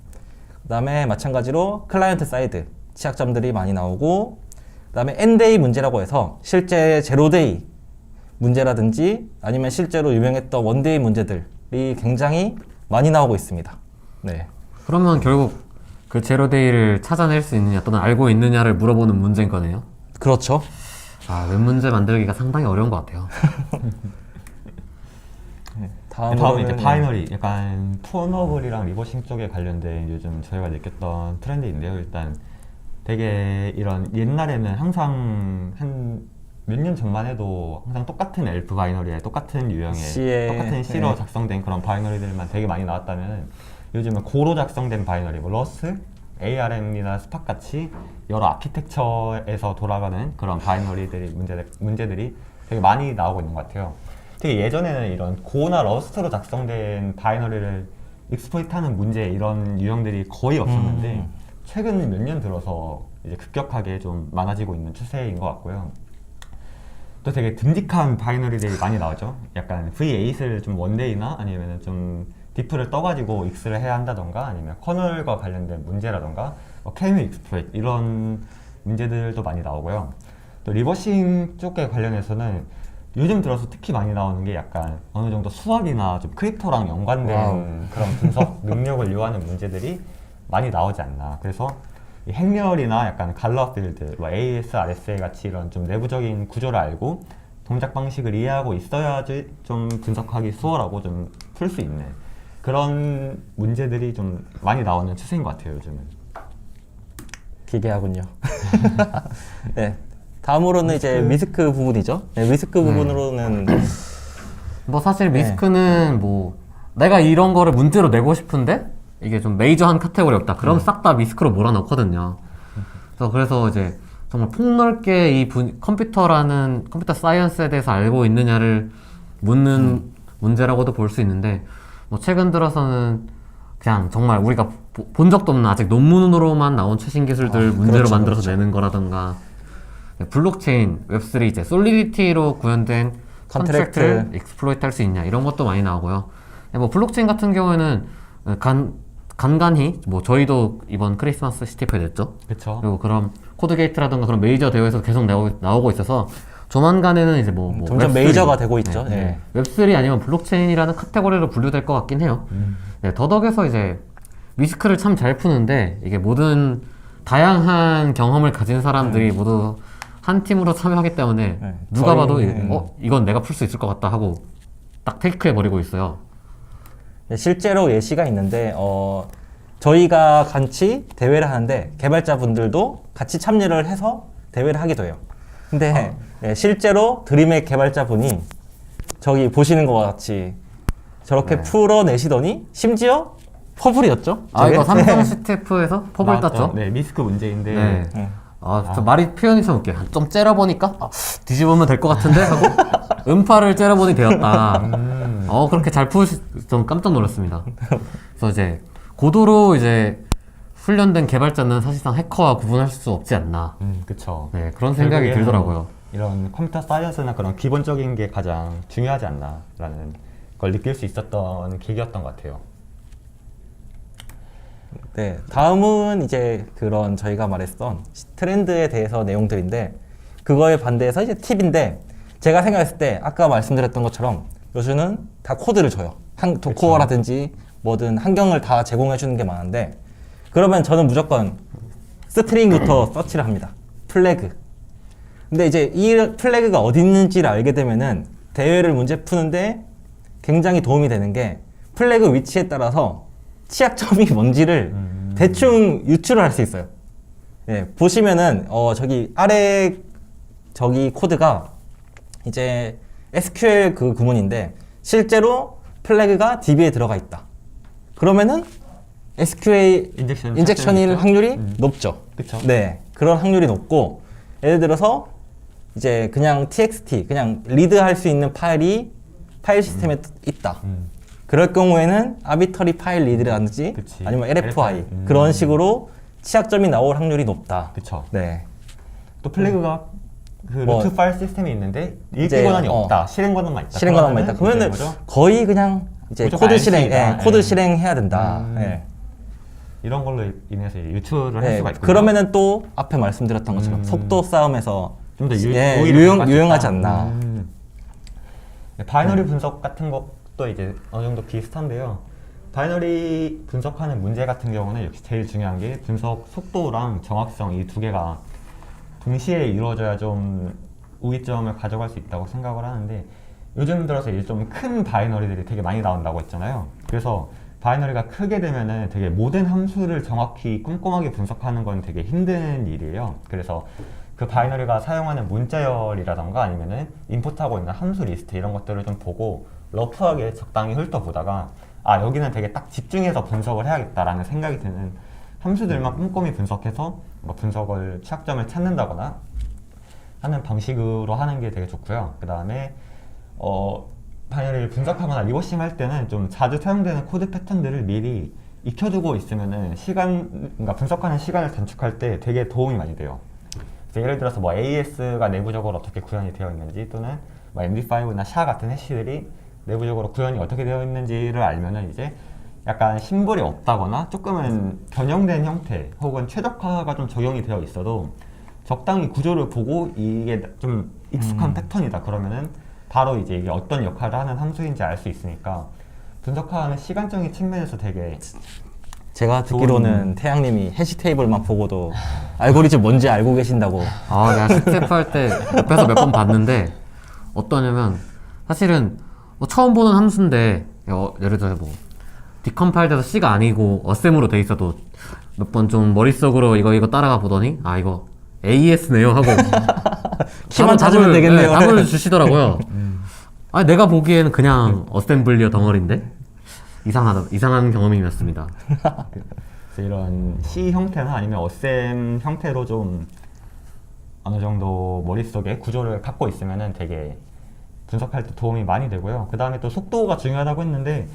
[SPEAKER 2] 그다음에 마찬가지로 클라이언트 사이드 취약점들이 많이 나오고 그다음에 엔데이 문제라고 해서 실제 제로데이 문제라든지 아니면 실제로 유명했던 원데이 문제들이 굉장히 많이 나오고 있습니다. 네.
[SPEAKER 1] 그러면 결국 그 제로데이를 찾아낼 수 있느냐 또는 알고 있느냐를 물어보는 문제인 거네요.
[SPEAKER 2] 그렇죠.
[SPEAKER 1] 아, 웹 문제 만들기가 상당히 어려운 것 같아요.
[SPEAKER 3] 다음은 이제 바이너리, 약간 푸너블이랑 리버싱 쪽에 관련된 요즘 저희가 느꼈던 트렌드인데요. 일단 되게 이런 옛날에는 항상 한 몇 년 전만 해도 항상 똑같은 엘프 바이너리에 똑같은 유형의
[SPEAKER 2] C에,
[SPEAKER 3] 똑같은 C로 작성된 그런 바이너리들만 되게 많이 나왔다면 요즘은 고로 작성된 바이너리, 뭐 러스, ARM이나 스팍 같이 여러 아키텍처에서 돌아가는 그런 바이너리들이 문제들이 되게 많이 나오고 있는 것 같아요. 특히 예전에는 이런 고나 러스트로 작성된 바이너리를 익스플로이트하는 문제 이런 유형들이 거의 없었는데 최근 몇 년 들어서 이제 급격하게 좀 많아지고 있는 추세인 것 같고요. 또 되게 듬직한 바이너리들이 많이 나오죠. 약간 V8을 좀 원데이나 아니면 좀 디프를 떠가지고 익스를 해야 한다던가 아니면 커널과 관련된 문제라던가 케미 익스플로이트 이런 문제들도 많이 나오고요. 또 리버싱 쪽에 관련해서는 요즘 들어서 특히 많이 나오는 게 약간 어느 정도 수학이나 좀 크립토랑 연관된 그런 분석 능력을 요하는 문제들이 많이 나오지 않나. 그래서 이 행렬이나 약간 갈러 필드, 뭐 AES, RSA 같이 이런 좀 내부적인 구조를 알고 동작 방식을 이해하고 있어야지 좀 분석하기 수월하고 좀 풀 수 있는 그런 문제들이 좀 많이 나오는 추세인 것 같아요, 요즘은.
[SPEAKER 2] 기괴하군요. 네. 다음으로는 이제 미스크 부분이죠. 네, 미스크 부분으로는
[SPEAKER 1] 뭐 사실 미스크는 뭐 내가 이런 거를 문제로 내고 싶은데 이게 좀 메이저한 카테고리 없다. 그럼 싹 다 미스크로 몰아넣거든요. 그래서 이제 정말 폭넓게 이 컴퓨터 사이언스에 대해서 알고 있느냐를 묻는 문제라고도 볼 수 있는데 뭐 최근 들어서는 그냥 정말 우리가 본 적도 없는 아직 논문으로만 나온 최신 기술들 문제로
[SPEAKER 2] 그렇죠,
[SPEAKER 1] 만들어서
[SPEAKER 2] 그렇죠.
[SPEAKER 1] 내는 거라던가 블록체인, 웹3 이제 솔리디티로 구현된
[SPEAKER 2] 컨트랙트.
[SPEAKER 1] 컨트랙트를 익스플로이트 할 수 있냐 이런 것도 많이 나오고요. 뭐 블록체인 같은 경우에는 간간히 뭐 저희도 이번 크리스마스 CTF에 냈죠.
[SPEAKER 3] 그렇죠.
[SPEAKER 1] 그리고 그런 코드 게이트라든가 그런 메이저 대회에서 계속 나오고 있어서 조만간에는 이제 뭐
[SPEAKER 2] 점점
[SPEAKER 1] 웹3,
[SPEAKER 2] 메이저가 되고 있죠.
[SPEAKER 1] 네. 웹3 아니면 블록체인이라는 카테고리로 분류될 것 같긴 해요. 네, 더덕에서 이제 미스크를 참 잘 푸는데 이게 모든 다양한 경험을 가진 사람들이 모두 한 팀으로 참여하기 때문에
[SPEAKER 2] 네.
[SPEAKER 1] 누가 봐도
[SPEAKER 2] 저희는-
[SPEAKER 1] 이건 내가 풀 수 있을 것 같다 하고 딱 테이크해 버리고 있어요.
[SPEAKER 2] 네, 실제로 예시가 있는데 저희가 같이 대회를 하는데 개발자분들도 같이 참여를 해서 대회를 하기도 해요. 근데 네, 실제로 드림의 개발자분이 저기 보시는 것 같이 저렇게 풀어내시더니 심지어 퍼블이었죠?
[SPEAKER 1] 아
[SPEAKER 2] 저게?
[SPEAKER 1] 이거 삼성 CTF에서 퍼블
[SPEAKER 3] 나왔던,
[SPEAKER 1] 땄죠?
[SPEAKER 3] 네, 미스크 문제인데
[SPEAKER 1] 네.
[SPEAKER 2] 네.
[SPEAKER 1] 저 말이 표현이 참 웃겨. 좀 째려보니까 뒤집으면 될 것 같은데 하고 음파를 째려보니 되었다. 그렇게 잘 좀 깜짝 놀랐습니다. 그래서 이제 고도로 이제 훈련된 개발자는 사실상 해커와 구분할 수 없지 않나.
[SPEAKER 3] 그쵸.
[SPEAKER 1] 네, 그런 생각이
[SPEAKER 3] 결국에는
[SPEAKER 1] 들더라고요.
[SPEAKER 3] 이런 컴퓨터 사이언스나 그런 기본적인 게 가장 중요하지 않나라는 걸 느낄 수 있었던 계기였던 것 같아요.
[SPEAKER 2] 네, 다음은 이제 그런 저희가 말했던 트렌드에 대해서 내용들인데 그거에 반대해서 이제 팁인데 제가 생각했을 때 아까 말씀드렸던 것처럼 요즘은 다 코드를 줘요. 도커라든지 뭐든 환경을 다 제공해 주는 게 많은데 그러면 저는 무조건 스트링부터 서치를 합니다. 플래그. 근데 이제 이 플래그가 어디 있는지를 알게 되면은 대회를 문제 푸는데 굉장히 도움이 되는 게 플래그 위치에 따라서 취약점이 뭔지를 대충 유추를 할 수 있어요. 예, 보시면은 저기 아래 저기 코드가 이제 SQL 그 구문인데 실제로 플래그가 DB에 들어가 있다. 그러면은 SQL 인젝션일
[SPEAKER 3] 착정이겠죠?
[SPEAKER 2] 확률이 높죠.
[SPEAKER 3] 그쵸.
[SPEAKER 2] 네, 그런 확률이 높고 예를 들어서 이제 그냥 txt 그냥 리드할 수 있는 파일이 파일 시스템에 있다. 그럴 경우에는 아비터리 파일 리드라든지
[SPEAKER 3] 그치.
[SPEAKER 2] 아니면 LFI
[SPEAKER 3] LFI.
[SPEAKER 2] 그런 식으로 취약점이 나올 확률이 높다.
[SPEAKER 3] 그쵸.
[SPEAKER 2] 네.
[SPEAKER 3] 또 플래그가 그
[SPEAKER 2] 뭐,
[SPEAKER 3] 루트 파일 시스템이 있는데
[SPEAKER 2] 이제,
[SPEAKER 3] 읽기 권한이 없다. 실행 권한만 있다.
[SPEAKER 2] 실행 권한만 있다. 그러면은
[SPEAKER 3] 이제 뭐죠?
[SPEAKER 2] 거의 그냥 이제
[SPEAKER 3] 무조건
[SPEAKER 2] 코드 실행,
[SPEAKER 3] RC다.
[SPEAKER 2] 예, 코드
[SPEAKER 3] 예.
[SPEAKER 2] 실행해야 된다. 예.
[SPEAKER 3] 이런 걸로 인해서 이제 유출을 할
[SPEAKER 2] 예,
[SPEAKER 3] 수가 있고
[SPEAKER 2] 그러면은 또 앞에 말씀드렸던 것처럼 속도 싸움에서
[SPEAKER 3] 좀더
[SPEAKER 2] 예,
[SPEAKER 3] 오히려
[SPEAKER 2] 유용하지
[SPEAKER 3] 있다.
[SPEAKER 2] 않나.
[SPEAKER 3] 네, 바이너리 분석 같은 것도 이제 어느 정도 비슷한데요. 바이너리 분석하는 문제 같은 경우는 역시 제일 중요한 게 분석 속도랑 정확성 이 두 개가 동시에 이루어져야 좀 우위점을 가져갈 수 있다고 생각을 하는데 요즘 들어서 이제 좀 큰 바이너리들이 되게 많이 나온다고 했잖아요. 그래서 바이너리가 크게 되면은 되게 모든 함수를 정확히 꼼꼼하게 분석하는 건 되게 힘든 일이에요. 그래서 그 바이너리가 사용하는 문자열이라던가 아니면은 인풋하고 있는 함수 리스트 이런 것들을 좀 보고 러프하게 적당히 훑어보다가 아 여기는 되게 딱 집중해서 분석을 해야겠다라는 생각이 드는 함수들만 꼼꼼히 분석해서 뭐 분석을 취약점을 찾는다거나 하는 방식으로 하는 게 되게 좋고요. 그 다음에 바이너리를 분석하거나 리버싱 할 때는 좀 자주 사용되는 코드 패턴들을 미리 익혀두고 있으면은 그러니까 분석하는 시간을 단축할 때 되게 도움이 많이 돼요. 예를 들어서 뭐 AES가 내부적으로 어떻게 구현이 되어 있는지 또는 뭐 MD5나 SHA 같은 해시들이 내부적으로 구현이 어떻게 되어 있는지를 알면은 이제 약간 심볼이 없다거나 조금은 변형된 형태 혹은 최적화가 좀 적용이 되어 있어도 적당히 구조를 보고 이게 좀 익숙한 패턴이다 그러면은 바로 이제 이게 어떤 역할을 하는 함수인지 알 수 있으니까 분석하는 시간적인 측면에서 되게
[SPEAKER 2] 제가 듣기로는 태양님이 해시 테이블만 보고도 알고리즘 뭔지 알고 계신다고.
[SPEAKER 1] 아, 내가 스텝할 때 옆에서 몇 번 봤는데 어떠냐면 사실은 뭐 처음 보는 함수인데 예를 들어서 뭐 디컴파일 돼서 C가 아니고 어셈으로 돼 있어도 몇 번 좀 머릿속으로 이거 따라가 보더니 아 이거 AES네요 하고
[SPEAKER 2] 키만
[SPEAKER 1] 답을-
[SPEAKER 2] 찾으면 되겠네요.
[SPEAKER 1] 네, 답을 주시더라고요. 아 내가 보기에는 그냥 어셈블리어 덩어리인데 이상한 경험이었습니다.
[SPEAKER 3] 그래서 이런 C 형태나 아니면 어셈 형태로 좀 어느 정도 머릿속에 구조를 갖고 있으면은 되게 분석할 때 도움이 많이 되고요. 그 다음에 또 속도가 중요하다고 했는데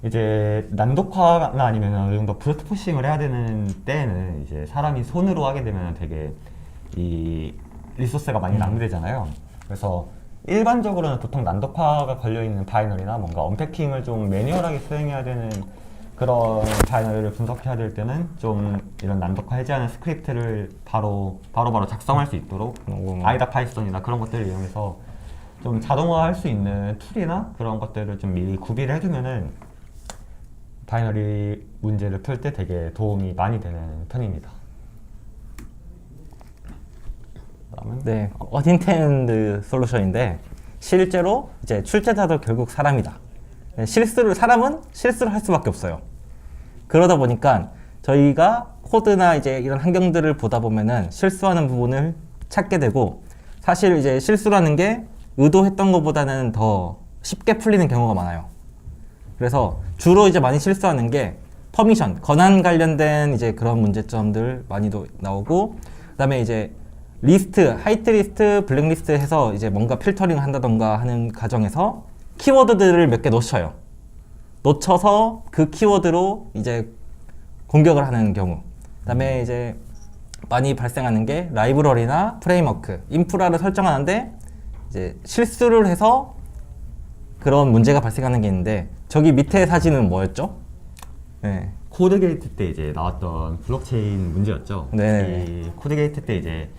[SPEAKER 3] 이제 난독화나 아니면 어느 정도 브루트 포싱을 해야 되는 때에는 이제 사람이 손으로 하게 되면 되게 이 리소스가 많이 낭비되잖아요. 그래서 일반적으로는 보통 난독화가 걸려있는 바이너리나 뭔가 언패킹을 좀 매뉴얼하게 수행해야 되는 그런 바이너리를 분석해야 될 때는 좀 이런 난독화 해제하는 스크립트를 바로 작성할 수 있도록 아이다 파이썬이나 그런 것들을 이용해서 좀 자동화할 수 있는 툴이나 그런 것들을 좀 미리 구비를 해두면은 바이너리 문제를 풀 때 되게 도움이 많이 되는 편입니다. 그다음은
[SPEAKER 2] 네, 어딘텐드 솔루션인데 실제로 이제 출제자도 결국 사람이다. 네, 사람은 실수를 할 수밖에 없어요. 그러다 보니까 저희가 코드나 이제 이런 환경들을 보다 보면은 실수하는 부분을 찾게 되고 사실 이제 실수라는 게 의도했던 것보다는 더 쉽게 풀리는 경우가 많아요. 그래서 주로 이제 많이 실수하는 게 퍼미션, 권한 관련된 이제 그런 문제점들 많이도 나오고 그다음에 이제 리스트, 하이트 리스트, 블랙 리스트 해서 이제 뭔가 필터링 한다던가 하는 과정에서 키워드들을 몇 개 놓쳐요. 놓쳐서 그 키워드로 이제 공격을 하는 경우. 그다음에 이제 많이 발생하는 게 라이브러리나 프레임워크, 인프라를 설정하는데 이제 실수를 해서 그런 문제가 발생하는 게 있는데 저기 밑에 사진은 뭐였죠? 네.
[SPEAKER 3] 코드게이트 때 이제 나왔던 블록체인 문제였죠.
[SPEAKER 2] 네.
[SPEAKER 3] 이 코드게이트 때 이제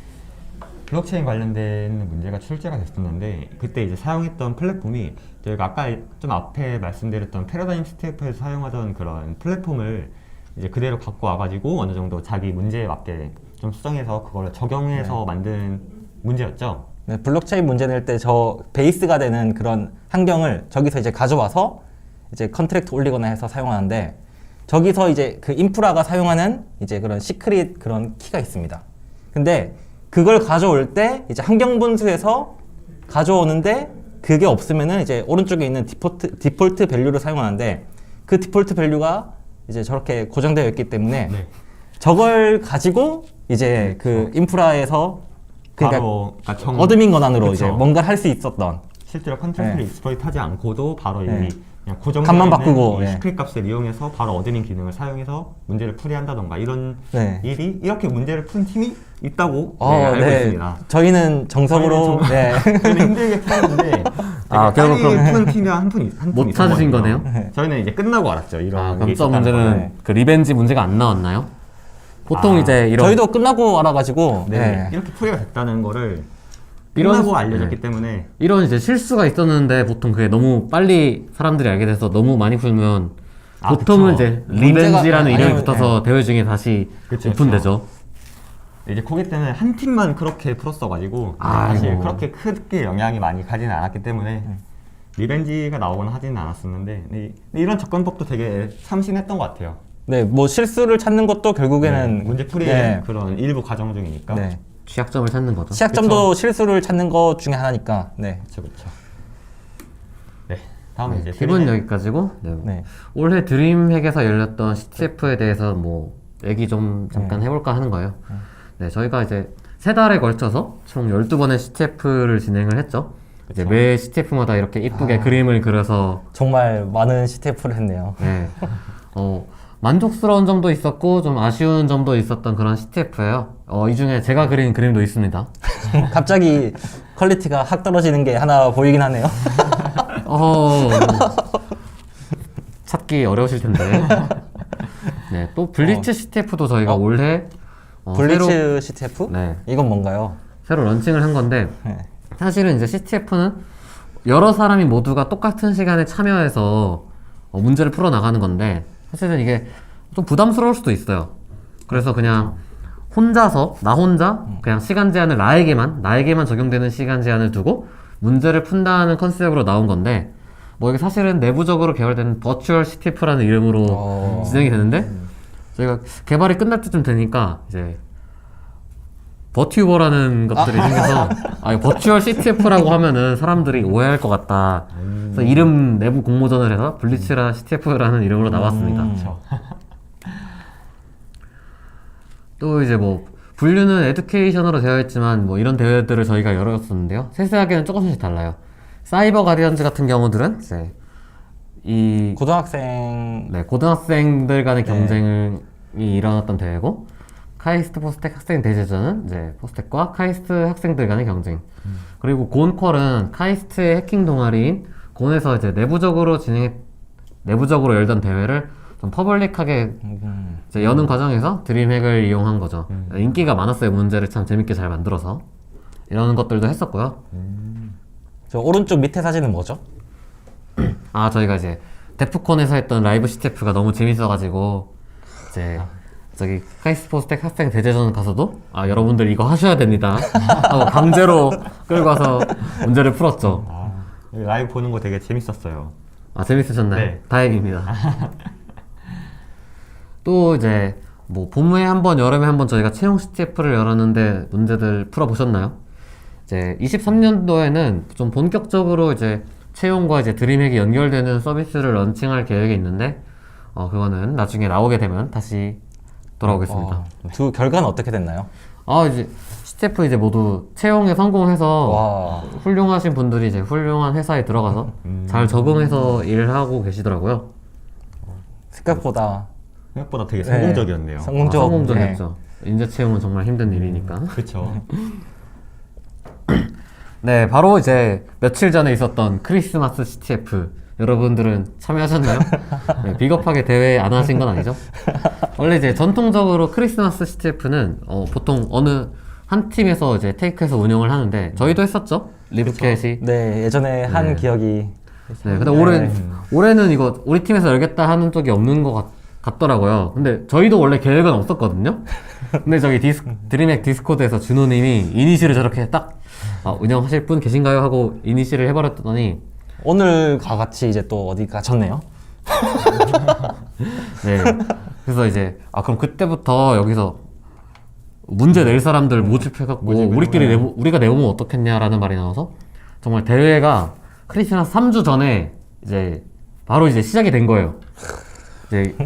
[SPEAKER 3] 블록체인 관련된 문제가 출제가 됐었는데 그때 이제 사용했던 플랫폼이 저희가 아까 좀 앞에 말씀드렸던 패러다임 스태프에서 사용하던 그런 플랫폼을 이제 그대로 갖고 와가지고 어느 정도 자기 문제에 맞게 좀 수정해서 그걸 적용해서 만든 문제였죠.
[SPEAKER 2] 네, 블록체인 문제 낼 때 저 베이스가 되는 그런 환경을 저기서 이제 가져와서 이제 컨트랙트 올리거나 해서 사용하는데 저기서 이제 그 인프라가 사용하는 이제 그런 시크릿 그런 키가 있습니다. 근데 그걸 가져올 때 이제 환경 분수에서 가져오는데 그게 없으면은 이제 오른쪽에 있는 디폴트 밸류를 사용하는데 그 디폴트 밸류가 이제 저렇게 고정되어 있기 때문에
[SPEAKER 3] 네.
[SPEAKER 2] 저걸 가지고 이제 그 인프라에서 그러니까
[SPEAKER 3] 바로
[SPEAKER 2] 어드민 권한으로
[SPEAKER 3] 그쵸.
[SPEAKER 2] 이제 뭔가를 할 수 있었던
[SPEAKER 3] 실제로 컨트롤을
[SPEAKER 2] 네.
[SPEAKER 3] 익스플로이트하지 않고도 바로
[SPEAKER 2] 네.
[SPEAKER 3] 이미 그냥 고정되어
[SPEAKER 2] 값만
[SPEAKER 3] 있는
[SPEAKER 2] 바꾸고,
[SPEAKER 3] 이
[SPEAKER 2] 네.
[SPEAKER 3] 시크릿 값을 이용해서 바로 어드민 기능을 사용해서 문제를 풀이한다던가 이런
[SPEAKER 2] 네.
[SPEAKER 3] 일이 이렇게 문제를 푼 팀이 있다고 알고
[SPEAKER 2] 네.
[SPEAKER 3] 있습니다.
[SPEAKER 2] 저희는 정석으로 네.
[SPEAKER 3] 저희는 힘들게 풀었는데
[SPEAKER 1] 아, 결국 그럼
[SPEAKER 3] 푸는 팀이 한분
[SPEAKER 1] 못 찾으신 거네요?
[SPEAKER 3] 저희는 이제 끝나고 알았죠. 이런
[SPEAKER 1] 아,
[SPEAKER 3] 게
[SPEAKER 1] 감점
[SPEAKER 3] 있었다는
[SPEAKER 1] 문제는
[SPEAKER 3] 걸.
[SPEAKER 2] 네.
[SPEAKER 1] 그 리벤지 문제가 안 나왔나요? 보통
[SPEAKER 3] 아,
[SPEAKER 1] 이제 이런
[SPEAKER 2] 저희도 끝나고 알아가지고
[SPEAKER 3] 네.
[SPEAKER 2] 네.
[SPEAKER 3] 이렇게 풀이가 됐다는 거를
[SPEAKER 1] 이런
[SPEAKER 3] 끝나고
[SPEAKER 1] 수-
[SPEAKER 3] 알려졌기
[SPEAKER 1] 네.
[SPEAKER 3] 때문에
[SPEAKER 1] 이런 이제 실수가 있었는데 보통 그게 너무 빨리 사람들이 알게 돼서 너무 많이 풀면
[SPEAKER 3] 아,
[SPEAKER 1] 보통은
[SPEAKER 3] 그쵸.
[SPEAKER 1] 이제
[SPEAKER 2] 문제가-
[SPEAKER 1] 리벤지라는 이름이
[SPEAKER 2] 아니면-
[SPEAKER 1] 붙어서 대회 중에 다시
[SPEAKER 3] 그쵸,
[SPEAKER 1] 오픈되죠.
[SPEAKER 3] 이제 거기 때는 한 팀만 그렇게 풀었어가지고
[SPEAKER 1] 아이고.
[SPEAKER 3] 사실 그렇게 크게 영향이 많이 가지는 않았기 때문에 리벤지가 나오거나 하지는 않았었는데 근데 이런 접근법도 되게 참신했던 것 같아요.
[SPEAKER 2] 네, 뭐 실수를 찾는 것도 결국에는
[SPEAKER 3] 네, 문제 풀이의
[SPEAKER 2] 네.
[SPEAKER 3] 그런 일부 과정 중이니까.
[SPEAKER 2] 네.
[SPEAKER 1] 취약점을 찾는 거죠.
[SPEAKER 2] 시작점도 실수를 찾는 것 중에 하나니까. 네.
[SPEAKER 3] 그렇죠. 네, 다음은
[SPEAKER 1] 네,
[SPEAKER 3] 이제
[SPEAKER 1] 팁은
[SPEAKER 3] 드림의-
[SPEAKER 1] 여기까지고 네.
[SPEAKER 2] 네.
[SPEAKER 1] 올해 드림핵에서 열렸던 CTF에 대해서 뭐 얘기 좀 잠깐 해볼까 하는 거예요. 네, 저희가 이제 3달에 걸쳐서 총 12번의 CTF를 진행을 했죠. 이제
[SPEAKER 3] 그쵸.
[SPEAKER 1] 매 CTF마다 이렇게 이쁘게 그림을 그려서
[SPEAKER 2] 정말 많은 CTF를 했네요.
[SPEAKER 1] 네, 만족스러운 점도 있었고 좀 아쉬운 점도 있었던 그런 CTF예요. 이 중에 제가 그린 그림도 있습니다.
[SPEAKER 2] 갑자기 퀄리티가 확 떨어지는 게 하나 보이긴 하네요.
[SPEAKER 1] 찾기 어려우실 텐데. 네, 또 블리츠 CTF도 저희가 올해
[SPEAKER 2] 블리츠
[SPEAKER 1] 새로,
[SPEAKER 2] CTF?
[SPEAKER 1] 네,
[SPEAKER 2] 이건 뭔가요?
[SPEAKER 1] 새로 런칭을 한 건데
[SPEAKER 2] 네.
[SPEAKER 1] 사실은 이제 CTF는 여러 사람이 모두가 똑같은 시간에 참여해서 문제를 풀어 나가는 건데 사실은 이게 좀 부담스러울 수도 있어요. 그래서 그냥 혼자서 나 혼자 그냥 시간 제한을 나에게만 적용되는 시간 제한을 두고 문제를 푼다는 컨셉으로 나온 건데 뭐 이게 사실은 내부적으로 개발된 버추얼 CTF라는 이름으로 진행이 되는데 저희가 개발이 끝날 때쯤 되니까 이제 버튜버라는 것들이 생겨서 버추얼 CTF라고 하면은 사람들이 오해할 것 같다. 그래서 이름 내부 공모전을 해서 블리츠라 CTF라는 이름으로 나왔습니다.
[SPEAKER 3] 그렇죠.
[SPEAKER 1] 또 이제 뭐 분류는 에듀케이션으로 되어 있지만 뭐 이런 대회들을 저희가 열었었는데요. 세세하게는 조금씩 달라요. 사이버 가디언즈 같은 경우들은 이제 이
[SPEAKER 2] 고등학생
[SPEAKER 1] 고등학생들 간의
[SPEAKER 2] 네.
[SPEAKER 1] 경쟁이 일어났던 대회고 카이스트 포스텍 학생 대제전은 이제 포스텍과 카이스트 학생들 간의 경쟁. 그리고 곤퀄은 카이스트의 해킹 동아리인 곤에서 이제 내부적으로 열던 대회를 좀 퍼블릭하게 이제 여는 과정에서 드림핵을 이용한 거죠. 인기가 많았어요. 문제를 참 재밌게 잘 만들어서 이런 것들도 했었고요.
[SPEAKER 2] 저 오른쪽 밑에 사진은 뭐죠?
[SPEAKER 1] 저희가 이제 데프콘에서 했던 라이브 CTF가 너무 재밌어가지고 이제 저기 카이스트 포스텍 학생 대제전 가서도 여러분들 이거 하셔야 됩니다 하고 강제로 끌고 와서 문제를 풀었죠.
[SPEAKER 3] 라이브 보는 거 되게 재밌었어요.
[SPEAKER 1] 재밌으셨나요?
[SPEAKER 3] 네.
[SPEAKER 1] 다행입니다. 또 이제 뭐 봄에 한 번, 여름에 한 번 저희가 채용 CTF를 열었는데 문제들 풀어보셨나요? 이제 23년도에는 좀 본격적으로 이제 채용과 이제 드림핵이 연결되는 서비스를 런칭할 계획이 있는데 그거는 나중에 나오게 되면 다시 돌아오겠습니다.
[SPEAKER 2] 두 결과는 어떻게 됐나요?
[SPEAKER 1] 이제 CTF 이제 모두 채용에 성공해서
[SPEAKER 2] 와.
[SPEAKER 1] 훌륭하신 분들이 이제 훌륭한 회사에 들어가서 잘 적응해서 일을 하고 계시더라고요.
[SPEAKER 2] 생각보다
[SPEAKER 3] 되게
[SPEAKER 2] 네.
[SPEAKER 3] 성공적이었네요.
[SPEAKER 1] 성공적이었죠. 인재 채용은 정말 힘든 일이니까.
[SPEAKER 3] 그렇죠.
[SPEAKER 1] 네, 바로 이제 며칠 전에 있었던 크리스마스 CTF. 여러분들은 참여하셨나요? 네, 비겁하게 대회 안 하신 건 아니죠? 원래 이제 전통적으로 크리스마스 CTF는 보통 어느 한 팀에서 이제 테이크해서 운영을 하는데 저희도 했었죠. 리브캣이.
[SPEAKER 2] 네, 예전에 한
[SPEAKER 1] 네.
[SPEAKER 2] 기억이.
[SPEAKER 1] 네, 근데 올해는 이거 우리 팀에서 열겠다 하는 쪽이 없는 것 같더라고요. 근데 저희도 원래 계획은 없었거든요. 근데 저기 드림핵 디스코드에서 준호님이 이니시를 저렇게 딱 운영하실 분 계신가요? 하고 이니시를 해버렸더니
[SPEAKER 2] 오늘과 같이 이제 또 어디 가셨네요.
[SPEAKER 1] 네. 그래서 이제 그럼 그때부터 여기서 문제 낼 사람들 모집해갖고 우리가 내보면 어떻겠냐라는 말이 나와서 정말 대회가 크리스마스 3주 전에 이제 바로 이제 시작이 된 거예요. 이제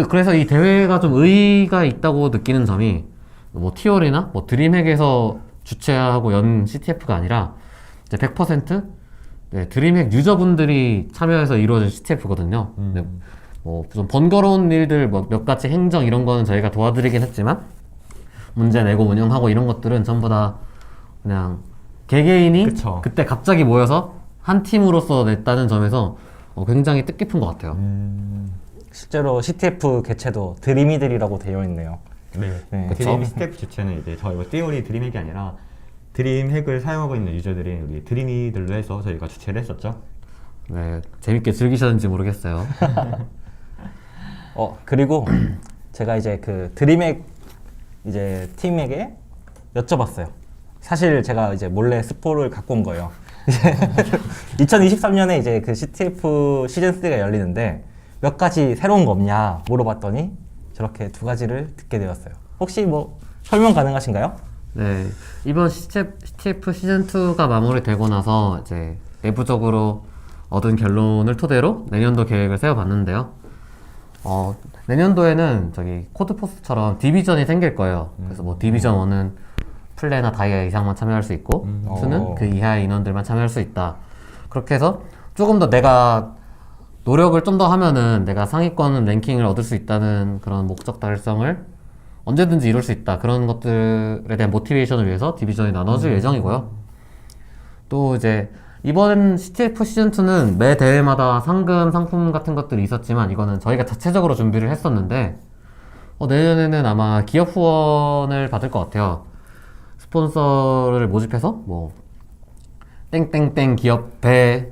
[SPEAKER 1] 그래서 이 대회가 좀 의의가 있다고 느끼는 점이 뭐 티올이나 뭐 드림핵에서 주최하고 연 CTF가 아니라 이제 100% 네, 드림핵 유저분들이 참여해서 이루어진 CTF거든요. 네, 뭐 좀 번거로운 일들 뭐 몇 가지 행정 이런 거는 저희가 도와드리긴 했지만 문제 내고 운영하고 이런 것들은 전부 다 그냥 개개인이
[SPEAKER 3] 그쵸.
[SPEAKER 1] 그때 갑자기 모여서 한 팀으로서 냈다는 점에서 굉장히 뜻깊은 것 같아요.
[SPEAKER 2] 실제로 CTF 개최도 드림이들이라고 되어 있네요.
[SPEAKER 3] 네.
[SPEAKER 2] 네.
[SPEAKER 3] 드림 스텝 주체는 이제 저희 뭐 띠오리 드림핵이 아니라 드림핵을 사용하고 있는 유저들이 우리 드림이들로 해서 저희가 주최를 했었죠.
[SPEAKER 1] 네, 재밌게 즐기셨는지 모르겠어요.
[SPEAKER 2] 그리고 제가 이제 그 드림핵 이제 팀에게 여쭤봤어요. 사실 제가 이제 몰래 스포를 갖고 온 거예요. 2023년에 이제 그 CTF 시즌 3가 열리는데 몇 가지 새로운 거 없냐 물어봤더니 저렇게 두 가지를 듣게 되었어요. 혹시 뭐 설명 가능하신가요?
[SPEAKER 1] 네, 이번 CTF 시즌2가 마무리되고 나서 이제 내부적으로 얻은 결론을 토대로 내년도 계획을 세워봤는데요. 내년도에는 저기 코드포스처럼 디비전이 생길 거예요. 그래서 뭐 디비전 1은 플레이나 다이아 이상만 참여할 수 있고 2는 그 이하의 인원들만 참여할 수 있다. 그렇게 해서 조금 더 내가 노력을 좀 더 하면은 내가 상위권 랭킹을 얻을 수 있다는 그런 목적 달성을 언제든지 이룰 수 있다. 그런 것들에 대한 모티베이션을 위해서 디비전이 나눠질 예정이고요. 또 이제 이번 CTF 시즌2는 매 대회마다 상금, 상품 같은 것들이 있었지만 이거는 저희가 자체적으로 준비를 했었는데 내년에는 아마 기업 후원을 받을 것 같아요. 스폰서를 모집해서 뭐 땡땡땡 기업 배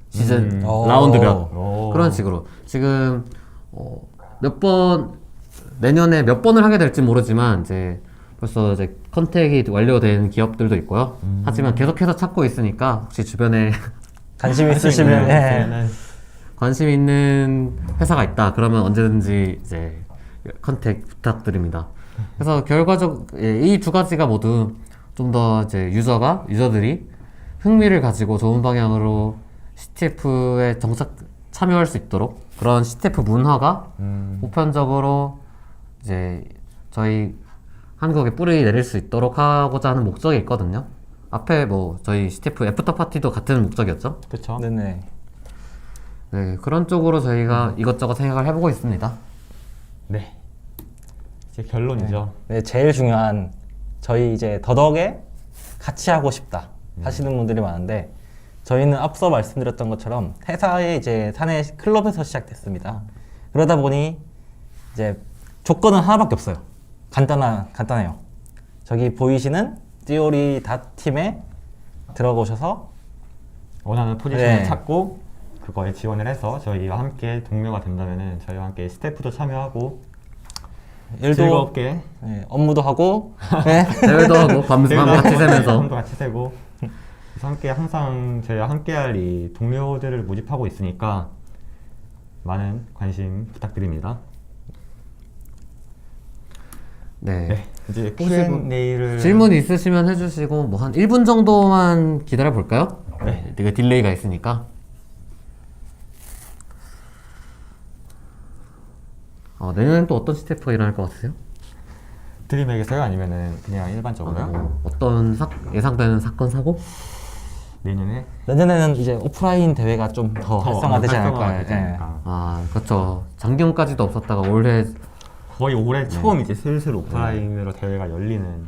[SPEAKER 1] 시즌 라운드별 그런 식으로 지금 내년에 몇 번을 하게 될지 모르지만 이제 벌써 이제 컨택이 완료된 기업들도 있고요. 하지만 계속해서 찾고 있으니까 혹시 주변에
[SPEAKER 2] 관심 있으시면
[SPEAKER 1] 관심 있는 회사가 있다 그러면 언제든지 이제 컨택 부탁드립니다. 그래서 이 두 가지가 모두 좀 더 이제 유저들이 흥미를 가지고 좋은 방향으로 CTF에 참여할 수 있도록 그런 CTF 문화가 보편적으로 이제 저희 한국에 뿌리 내릴 수 있도록 하고자 하는 목적이 있거든요. 앞에 뭐 저희 CTF 애프터 파티도 같은 목적이었죠.
[SPEAKER 3] 그렇죠.
[SPEAKER 2] 네네.
[SPEAKER 1] 네, 그런 쪽으로 저희가 이것저것 생각을 해보고 있습니다.
[SPEAKER 3] 네. 이제 결론이죠.
[SPEAKER 2] 네, 제일 중요한 저희 이제 더덕에 같이 하고 싶다 하시는 분들이 많은데 저희는 앞서 말씀드렸던 것처럼 회사의 이제 사내 클럽에서 시작됐습니다. 그러다 보니 이제 조건은 하나밖에 없어요. 간단해요. 저기 보이시는 띠오리 팀에 들어오셔서
[SPEAKER 3] 원하는 포지션을
[SPEAKER 2] 네.
[SPEAKER 3] 찾고 그거에 지원을 해서 저희와 함께 동료가 된다면은 저희와 함께 스태프도 참여하고
[SPEAKER 2] 일도
[SPEAKER 3] 즐겁게
[SPEAKER 2] 네, 업무도 하고 네.
[SPEAKER 1] 대회도 하고 밤 같이 새면서
[SPEAKER 3] 밤도 같이 새고 그래서 함께 항상 저희와 함께할 이 동료들을 모집하고 있으니까 많은 관심 부탁드립니다.
[SPEAKER 1] 네.
[SPEAKER 3] 네, 이제
[SPEAKER 1] 혹시 뭐
[SPEAKER 3] Q&A를
[SPEAKER 1] 질문 있으시면 해주시고 뭐 한 1분 정도만 기다려 볼까요?
[SPEAKER 3] 네.
[SPEAKER 1] 되게 딜레이가 있으니까. 내년엔 또 어떤 CTF가 일어날 것 같으세요?
[SPEAKER 3] 드림에게서요? 아니면은 그냥 일반적으로요?
[SPEAKER 1] 어떤 예상되는 사건 사고?
[SPEAKER 3] 내년에
[SPEAKER 2] 내년에는 이제 오프라인 대회가 좀 더 활성화되지 않을까.
[SPEAKER 3] 되지
[SPEAKER 2] 예.
[SPEAKER 3] 않을까.
[SPEAKER 1] 그렇죠. 작년까지도 없었다가 올해
[SPEAKER 3] 거의 올해 처음 이제 슬슬 오프라인으로 대회가 열리는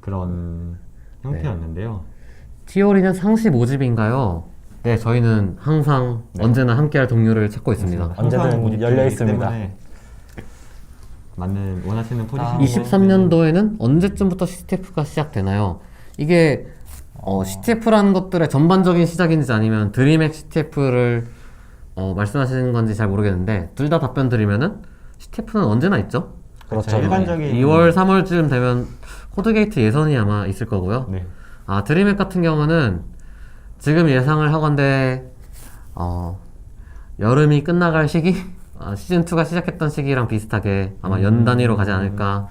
[SPEAKER 3] 그런 형태였는데요.
[SPEAKER 1] 티오리는 상시 모집인가요? 네, 저희는 항상 언제나 함께할 동료를 찾고 있습니다.
[SPEAKER 3] 항상
[SPEAKER 2] 언제든
[SPEAKER 3] 모집
[SPEAKER 2] 열려
[SPEAKER 3] 중이기
[SPEAKER 2] 있습니다.
[SPEAKER 3] 때문에 맞는 원하시는 포지션.
[SPEAKER 1] 23년도에는 언제쯤부터 CTF가 시작되나요? 이게 CTF라는 것들의 전반적인 시작인지 아니면 드림액 CTF를 말씀하시는 건지 잘 모르겠는데 둘 다 답변 드리면은 CTF는 언제나 있죠.
[SPEAKER 2] 그렇죠.
[SPEAKER 3] 일반적인
[SPEAKER 1] 2월, 3월쯤 되면 코드게이트 예선이 아마 있을 거고요.
[SPEAKER 3] 네.
[SPEAKER 1] 드림액 같은 경우는 지금 예상을 하건대 여름이 끝나갈 시기? 시즌2가 시작했던 시기랑 비슷하게 아마 연 단위로 가지 않을까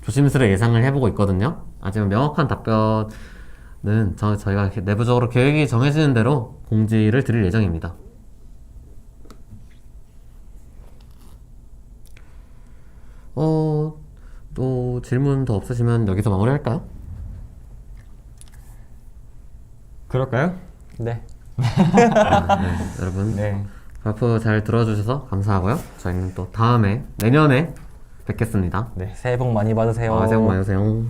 [SPEAKER 1] 조심스레 예상을 해보고 있거든요. 아직은 명확한 답변은 저희가 이렇게 내부적으로 계획이 정해지는 대로 공지를 드릴 예정입니다. 또 질문 더 없으시면 여기서 마무리할까요?
[SPEAKER 3] 그럴까요?
[SPEAKER 2] 네.
[SPEAKER 1] 네, 여러분
[SPEAKER 3] 네.
[SPEAKER 1] 발표 잘 들어주셔서 감사하고요. 저희는 또 다음에 내년에 뵙겠습니다.
[SPEAKER 2] 새해 복 많이 받으세요.
[SPEAKER 1] 새해 복 많이 받으세요.